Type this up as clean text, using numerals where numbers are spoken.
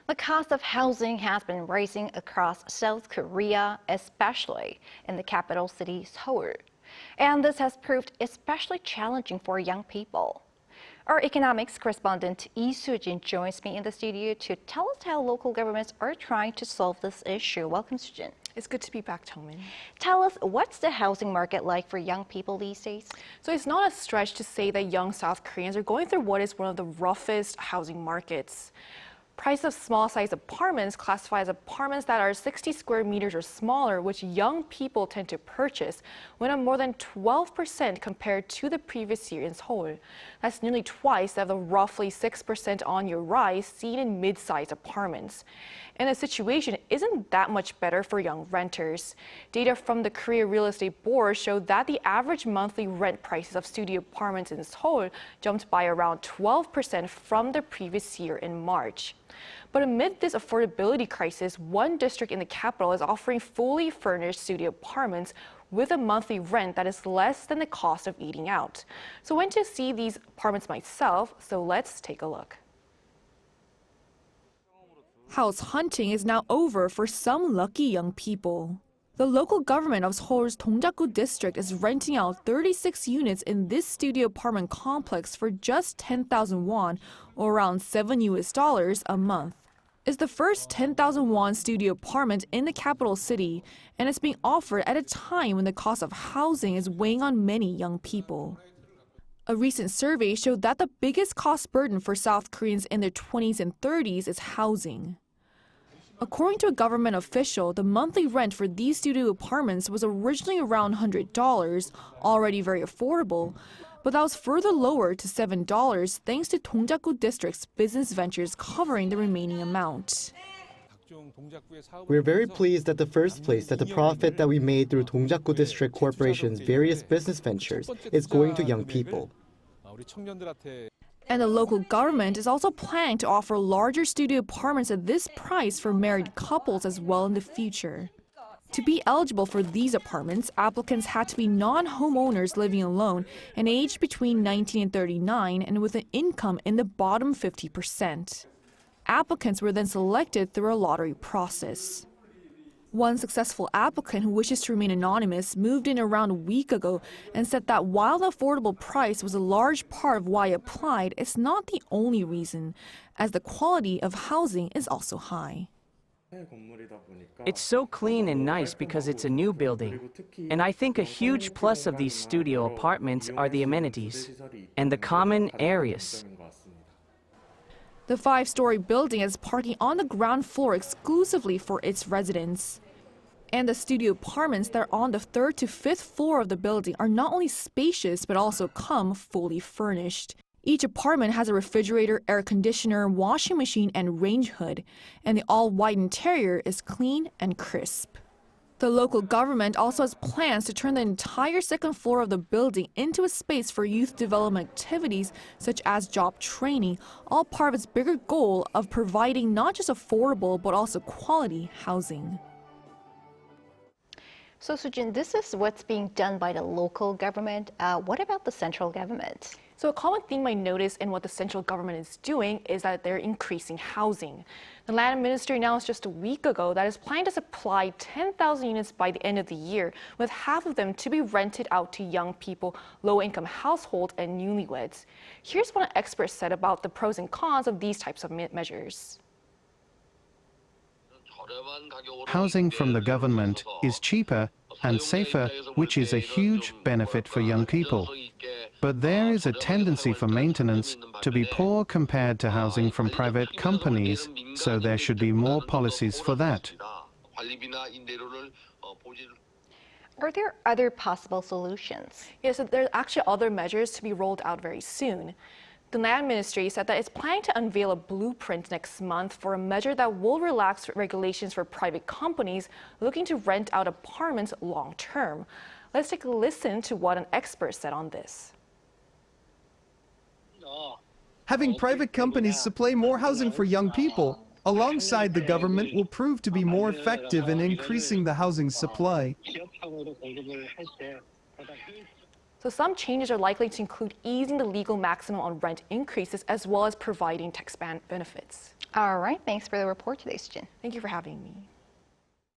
The cost of housing has been rising across South Korea, especially in the capital city, Seoul. And this has proved especially challenging for young people. Our economics correspondent Lee Soo-jin joins me in the studio to tell us how local governments are trying to solve this issue. Welcome, Soo-jin. It's good to be back, Jung-min. Tell us, what's the housing market like for young people these days? So it's not a stretch to say that young South Koreans are going through what is one of the roughest housing markets. Price of small-sized apartments classified as apartments that are 60 square meters or smaller, which young people tend to purchase, went up more than 12% compared to the previous year in Seoul. That's nearly twice of the roughly 6% on-year rise seen in mid-sized apartments. And the situation isn't that much better for young renters. Data from the Korea Real Estate Board showed that the average monthly rent prices of studio apartments in Seoul jumped by around 12% from the previous year in March. But amid this affordability crisis, one district in the capital is offering fully furnished studio apartments with a monthly rent that is less than the cost of eating out. So I went to see these apartments myself, so let's take a look. House hunting is now over for some lucky young people. The local government of Seoul's Dongjakgu district is renting out 36 units in this studio apartment complex for just 10,000 won, or around $7 a month. It's the first 10,000 won studio apartment in the capital city, and it's being offered at a time when the cost of housing is weighing on many young people. A recent survey showed that the biggest cost burden for South Koreans in their 20s and 30s is housing. According to a government official, the monthly rent for these studio apartments was originally around $100, already very affordable, but that was further lowered to $7 thanks to Dongjakgu District's business ventures covering the remaining amount. We're very pleased at the first place that the profit that we made through Dongjakgu District Corporation's various business ventures is going to young people. And the local government is also planning to offer larger studio apartments at this price for married couples as well in the future. To be eligible for these apartments, applicants had to be non-homeowners living alone and aged between 19 and 39 and with an income in the bottom 50%. Applicants were then selected through a lottery process. One successful applicant who wishes to remain anonymous moved in around a week ago and said that while the affordable price was a large part of why he applied, it's not the only reason, as the quality of housing is also high. It's so clean and nice because it's a new building. And I think a huge plus of these studio apartments are the amenities and the common areas. The 5-story building has parking on the ground floor exclusively for its residents. And the studio apartments that are on the 3rd to 5th floor of the building are not only spacious but also come fully furnished. Each apartment has a refrigerator, air conditioner, washing machine, and range hood, and the all-white interior is clean and crisp. The local government also has plans to turn the entire 2nd floor of the building into a space for youth development activities such as job training, all part of its bigger goal of providing not just affordable but also quality housing. So, Soo-jin, this is what's being done by the local government. What about the central government? So a common theme I noticed in what the central government is doing is that they're increasing housing. The land ministry announced just a week ago that it's planning to supply 10,000 units by the end of the year, with half of them to be rented out to young people, low-income households, and newlyweds. Here's what an expert said about the pros and cons of these types of measures. Housing from the government is cheaper and safer, which is a huge benefit for young people. But there is a tendency for maintenance to be poor compared to housing from private companies, so there should be more policies for that. Are there other possible solutions? Yes, so there are actually other measures to be rolled out very soon. The land ministry said that it's planning to unveil a blueprint next month for a measure that will relax regulations for private companies looking to rent out apartments long term. Let's take a listen to what an expert said on this. Having private companies supply more housing for young people alongside the government will prove to be more effective in increasing the housing supply. So some changes are likely to include easing the legal maximum on rent increases as well as providing tax benefits. All right, thanks for the report today, Soo-jin. Thank you for having me.